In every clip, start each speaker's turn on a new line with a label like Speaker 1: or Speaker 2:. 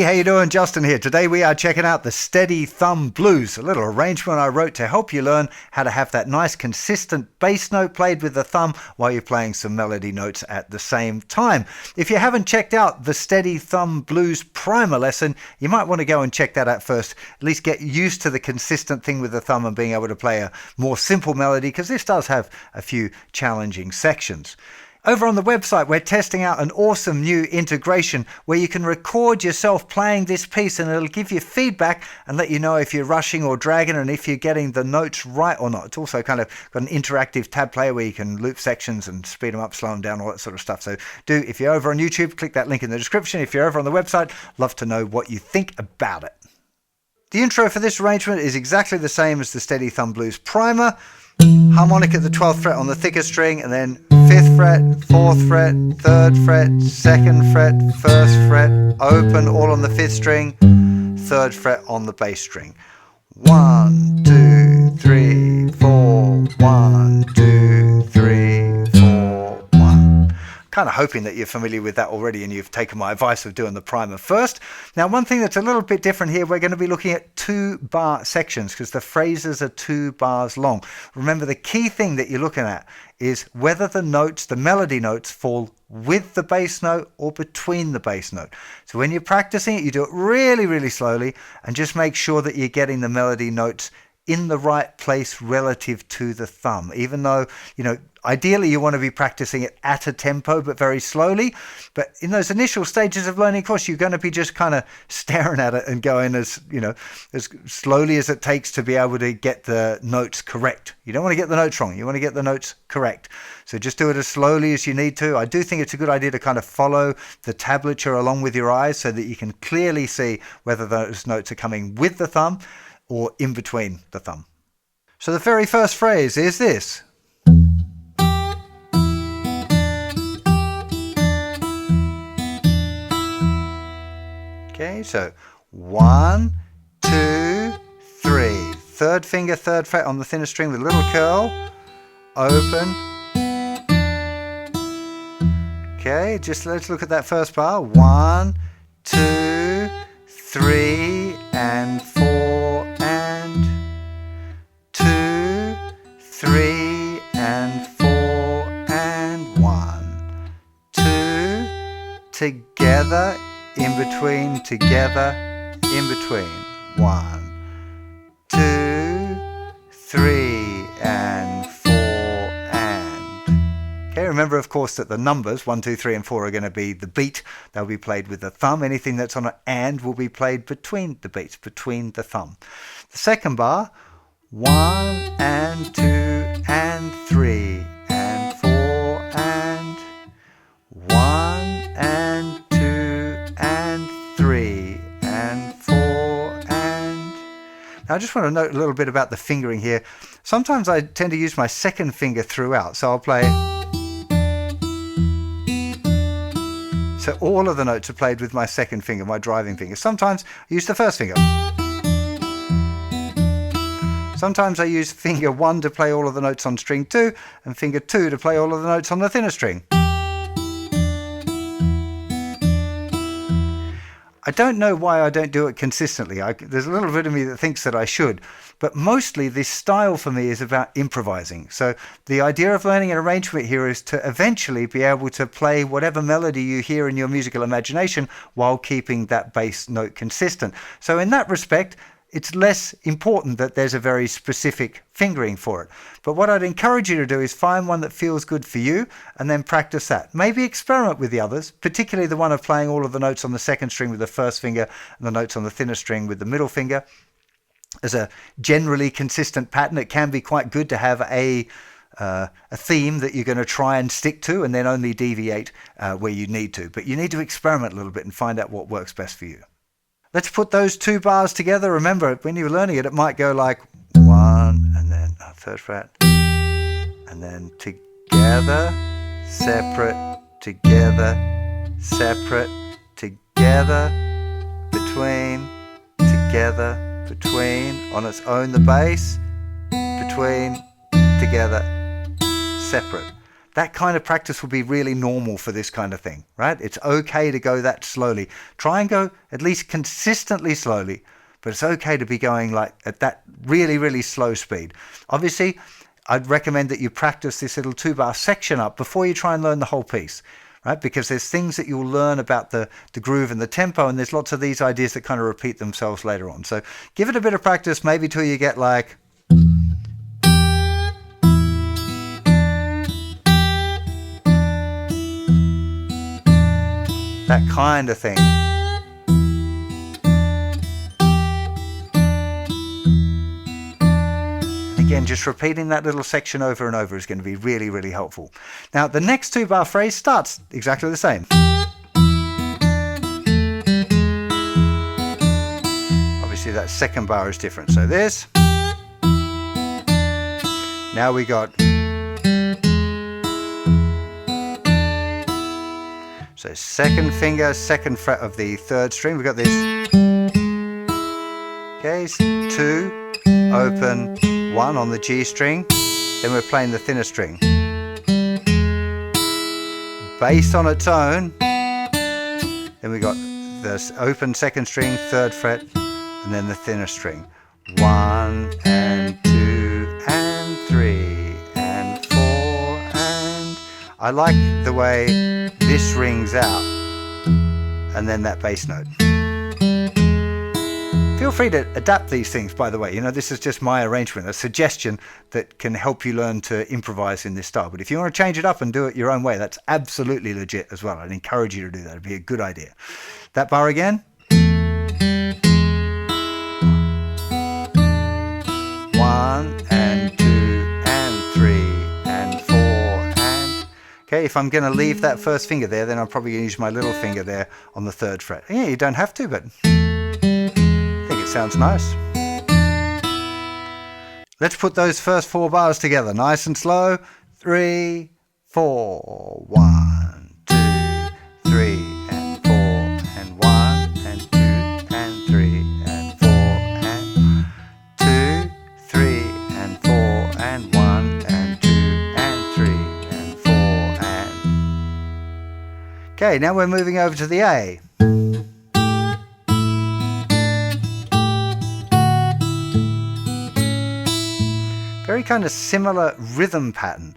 Speaker 1: Hey, how you doing? Justin here. Today we are checking out the Steady Thumb Blues, a little arrangement I wrote to help you learn how to have that nice consistent bass note played with the thumb while you're playing some melody notes at the same time. If you haven't checked out the Steady Thumb Blues primer lesson, you might want to go and check that out first. At least get used to the consistent thing with the thumb and being able to play a more simple melody, because this does have a few challenging sections. Over on the website, we're testing out an awesome new integration where you can record yourself playing this piece, and it'll give you feedback and let you know if you're rushing or dragging and if you're getting the notes right or not. It's also kind of got an interactive tab player where you can loop sections and speed them up, slow them down, all that sort of stuff. So if you're over on YouTube, click that link in the description. If you're over on the website, love to know what you think about it. The intro for this arrangement is exactly the same as the Steady Thumb Blues primer. Harmonic at the 12th fret on the thicker string, and then 5th fret, 4th fret, 3rd fret, 2nd fret, 1st fret, open all on the 5th string, 3rd fret on the bass string. 1, 2, 3, 4, 1, 2, 3, 4, 1. Kind of hoping that you're familiar with that already and you've taken my advice of doing the primer first. Now, one thing that's a little bit different here, we're going to be looking at 2-bar sections because the phrases are 2 bars long. Remember, the key thing that you're looking at is whether the notes, the melody notes, fall with the bass note or between the bass note. So when you're practicing it, you do it really, really slowly and just make sure that you're getting the melody notes in the right place relative to the thumb. Even though, ideally you want to be practicing it at a tempo but very slowly, but in those initial stages of learning, of course, you're going to be just kind of staring at it and going as slowly as it takes to be able to get the notes correct. You don't want to get the notes wrong, you want to get the notes correct. So just do it as slowly as you need to. I do think it's a good idea to kind of follow the tablature along with your eyes so that you can clearly see whether those notes are coming with the thumb or in between the thumb. So the very first phrase is this. Okay, so 1, 2, 3. 3rd finger, 3rd fret on the thinner string with a little curl. Open. Okay, just let's look at that first bar. 1, 2, 3, and 4, and 2, 3, and 4, and 1, 2, together, in between, together, in between. 1, 2, 3, and 4, and. Okay, remember, of course, that the numbers 1, 2, 3, and 4 are going to be the beat. They'll be played with the thumb. Anything that's on an and will be played between the beats, between the thumb. The second bar, 1, and 2, and 3, and 4, and 1, and 2, and 3, and 4, and. Now I just want to note a little bit about the fingering here. Sometimes I tend to use my second finger throughout, so I'll play. So all of the notes are played with my second finger, my driving finger. Sometimes I use the first finger. Sometimes I use finger 1 to play all of the notes on string 2 and finger 2 to play all of the notes on the thinner string. I don't know why I don't do it consistently. There's a little bit of me that thinks that I should, but mostly this style for me is about improvising. So the idea of learning an arrangement here is to eventually be able to play whatever melody you hear in your musical imagination while keeping that bass note consistent. So in that respect, it's less important that there's a very specific fingering for it. But what I'd encourage you to do is find one that feels good for you and then practice that. Maybe experiment with the others, particularly the one of playing all of the notes on the second string with the first finger and the notes on the thinner string with the middle finger. As a generally consistent pattern, it can be quite good to have a theme that you're going to try and stick to and then only deviate where you need to. But you need to experiment a little bit and find out what works best for you. Let's put those 2 bars together. Remember, when you're learning it, it might go like 1, and then 3rd fret, and then together, separate, together, separate, together, between, together, between, on its own the bass, between, together, separate. that kind of practice will be really normal for this kind of thing, right? It's okay to go that slowly. Try and go at least consistently slowly, but it's okay to be going like at that really, really slow speed. Obviously, I'd recommend that you practice this little 2-bar section up before you try and learn the whole piece, right? Because there's things that you'll learn about the groove and the tempo, and there's lots of these ideas that kind of repeat themselves later on. So give it a bit of practice, maybe till you get like... that kind of thing. Again, just repeating that little section over and over is going to be really, really helpful. Now, the next 2-bar phrase starts exactly the same. Obviously, that second bar is different. So this. Now we got... so second finger, second fret of the 3rd string. We've got this. Okay, 2, open, 1 on the G string. Then we're playing the thinner string. Bass on its own. Then we got this open 2nd string, 3rd fret, and then the thinner string. 1 and 2 and 3 and 4 and... I like the way this rings out, and then that bass note. Feel free to adapt these things, by the way. You know, this is just my arrangement, a suggestion that can help you learn to improvise in this style. But if you want to change it up and do it your own way, that's absolutely legit as well. I'd encourage you to do that. It'd be a good idea. That bar again. 1 and 2 and 3 and 4 and... okay, if I'm going to leave that first finger there, then I'm probably going to use my little finger there on the 3rd fret. Yeah, you don't have to, but I think it sounds nice. Let's put those first 4 bars together, nice and slow. 3, 4, 1, 2, 3, and 4, and 1, and 2, and 3, and 4, and 2, 3, and 4, and 1, and 2, and 3, and 4, and... okay, now we're moving over to the A. Very kind of similar rhythm pattern.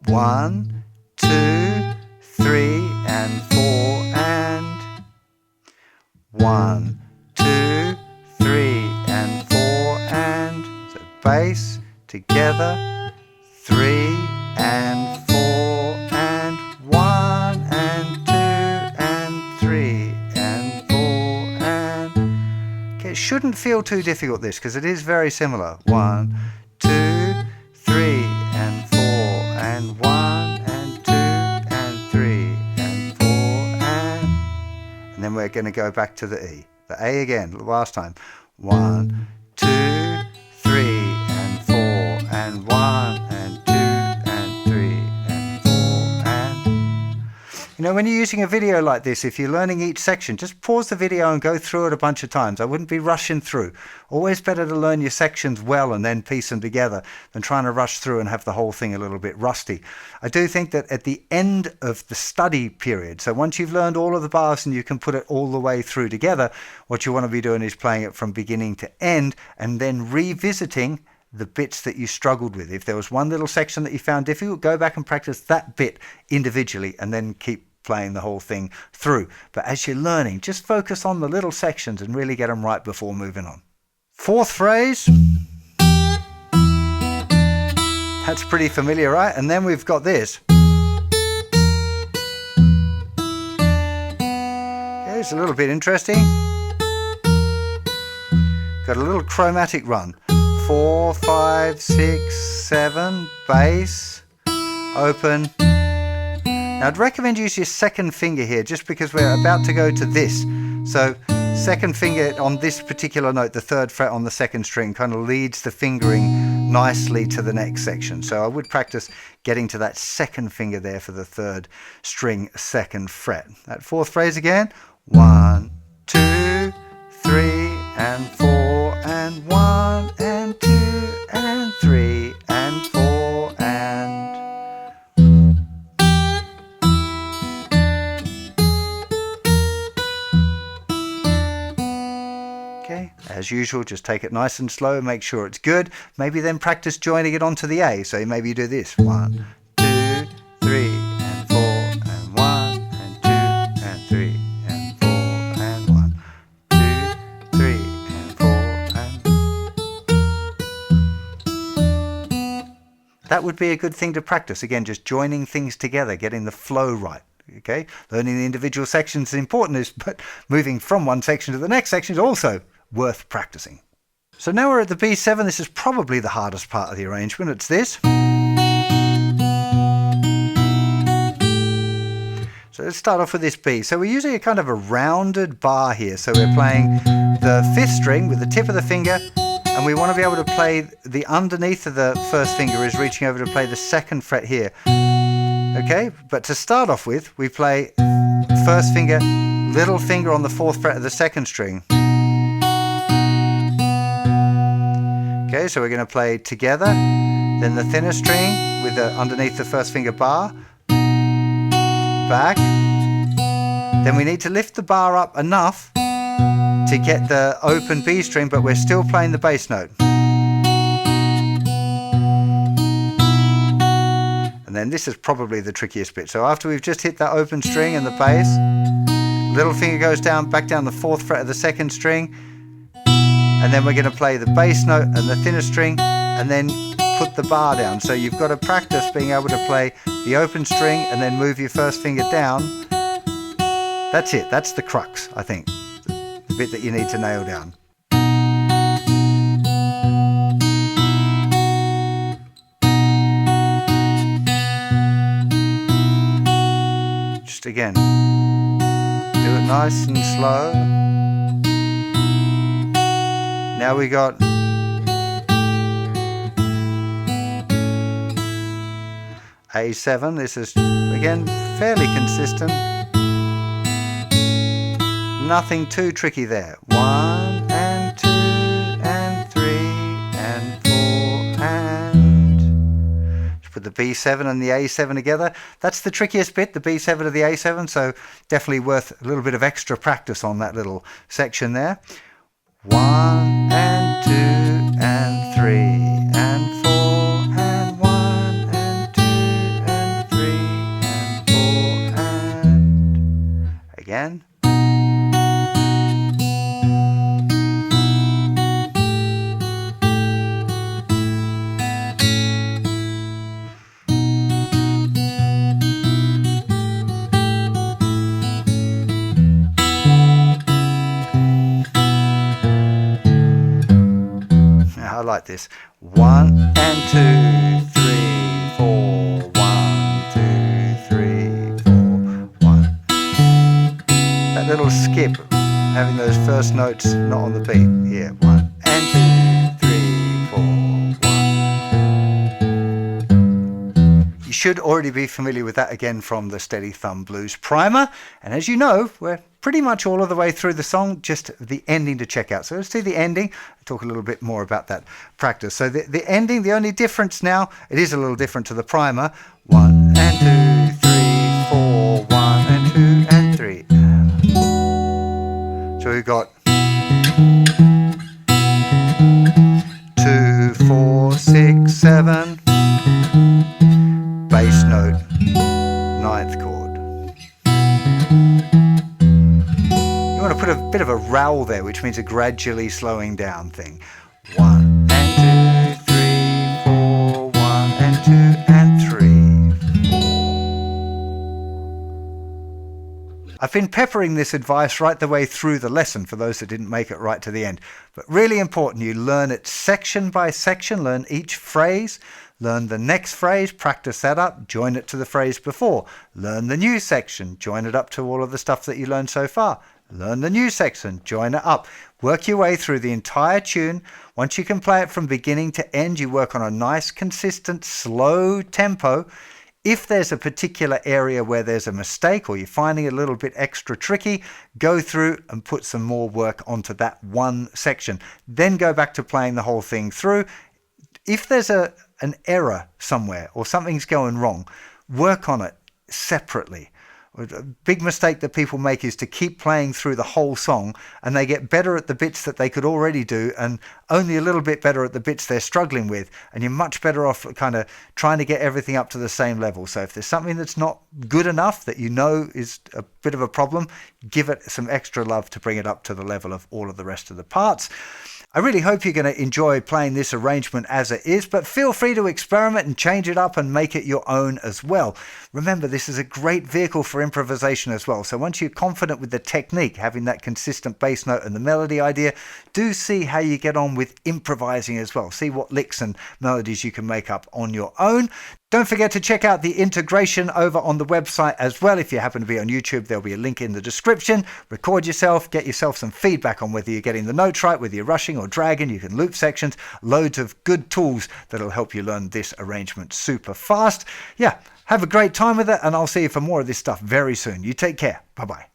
Speaker 1: 1, 2, 3, and 4, and 1, 2, 3, and 4, and so bass together, 3 and 4 and 1 and 2 and 3 and 4 and... okay, it shouldn't feel too difficult, this, because it is very similar. 1, 2, 3 and 4 and 1 and 2 and 3 and 4 and then we're going to go back to the E. The A again, last time. 1, 2, 3 and 4 and 1 and 2 and 3 and 4 and... you know, when you're using a video like this, if you're learning each section, just pause the video and go through it a bunch of times. I wouldn't be rushing through. Always better to learn your sections well and then piece them together than trying to rush through and have the whole thing a little bit rusty. I do think that at the end of the study period, so once you've learned all of the bars and you can put it all the way through together, what you want to be doing is playing it from beginning to end and then revisiting the bits that you struggled with. If there was one little section that you found difficult, go back and practice that bit individually and then keep playing the whole thing through. But as you're learning, just focus on the little sections and really get them right before moving on. 4th phrase. That's pretty familiar, right? And then we've got this. Okay, it's a little bit interesting. Got a little chromatic run. 4, 5, 6, 7, bass, open. Now I'd recommend you use your 2nd finger here just because we're about to go to this. So 2nd finger on this particular note, the 3rd fret on the 2nd string, kind of leads the fingering nicely to the next section. So I would practice getting to that 2nd finger there for the 3rd string, 2nd fret. That 4th phrase again. 1, 2, 3 and 4 and 1 and 2 and 3 and 4 and... as usual, just take it nice and slow, make sure it's good. Maybe then practice joining it onto the A. So maybe you do this. 1, 2, 3, and 4, and 1, and 2, and 3, and 4, and 1, 2, 3, and 4, and... That would be a good thing to practice. Again, just joining things together, getting the flow right. Okay, learning the individual sections is important, but moving from one section to the next section is also worth practicing. So now we're at the B7. This is probably the hardest part of the arrangement. It's this. So let's start off with this B. So we're using a kind of a rounded bar here. So we're playing the 5th string with the tip of the finger, and we want to be able to play the underneath of the 1st finger is reaching over to play the 2nd fret here. Okay, but to start off with, we play 1st finger, little finger on the 4th fret of the 2nd string. Okay, so we're going to play together, then the thinner string with the underneath the 1st finger bar, back. Then we need to lift the bar up enough to get the open B string, but we're still playing the bass note. And then this is probably the trickiest bit. So after we've just hit that open string and the bass, little finger goes down, back down the 4th fret of the 2nd string, and then we're going to play the bass note and the thinner string, and then put the bar down. So you've got to practice being able to play the open string and then move your 1st finger down. That's it. That's the crux, I think. The bit that you need to nail down. Again, do it nice and slow. Now we got A7. This is again fairly consistent, nothing too tricky there. 1 and 2 and 3 and 4 and put the B7 and the A7 together. That's the trickiest bit, the B7 to the A7, so definitely worth a little bit of extra practice on that little section there. 1 and 2 and 3 and 4 and 1 and 2 and 3 and 4 and... Again. I like this. 1 and 2, 3, 4, 1, 2, 3, 4, 1. That little skip, having those first notes not on the beat. Yeah, 1 and 2, 3, 4, 1. You should already be familiar with that again from the Steady Thumb Blues primer. And as you know, we're pretty much all of the way through the song, just the ending to check out. So let's do the ending. I'll talk a little bit more about that practice. So the ending, the only difference now, it is a little different to the primer. 1 and 2, 3, 4, 1 and 2 and 3. So we've got 2, 4, 6, 7, bass note, 9th chord. You want to put a bit of a rowl there, which means a gradually slowing down thing. 1 and 2, 3, 4, 1 and 2 and 3. I've been peppering this advice right the way through the lesson for those that didn't make it right to the end. But really important, you learn it section by section, learn each phrase, learn the next phrase, practice that up, join it to the phrase before. Learn the new section, join it up to all of the stuff that you learned so far. Learn the new section, join it up. Work your way through the entire tune. Once you can play it from beginning to end, you work on a nice, consistent, slow tempo. If there's a particular area where there's a mistake or you're finding it a little bit extra tricky, go through and put some more work onto that one section. Then go back to playing the whole thing through. If there's an error somewhere or something's going wrong, work on it separately. A big mistake that people make is to keep playing through the whole song, and they get better at the bits that they could already do and only a little bit better at the bits they're struggling with. And you're much better off kind of trying to get everything up to the same level. So if there's something that's not good enough that you know is a bit of a problem, give it some extra love to bring it up to the level of all of the rest of the parts. I really hope you're going to enjoy playing this arrangement as it is, but feel free to experiment and change it up and make it your own as well. Remember, this is a great vehicle for improvisation as well. So once you're confident with the technique, having that consistent bass note and the melody idea, do see how you get on with improvising as well. See what licks and melodies you can make up on your own. Don't forget to check out the integration over on the website as well. If you happen to be on YouTube, there'll be a link in the description. Record yourself, get yourself some feedback on whether you're getting the notes right, whether you're rushing or dragging. You can loop sections, loads of good tools that'll help you learn this arrangement super fast. Yeah, have a great time with it, and I'll see you for more of this stuff very soon. You take care. Bye-bye.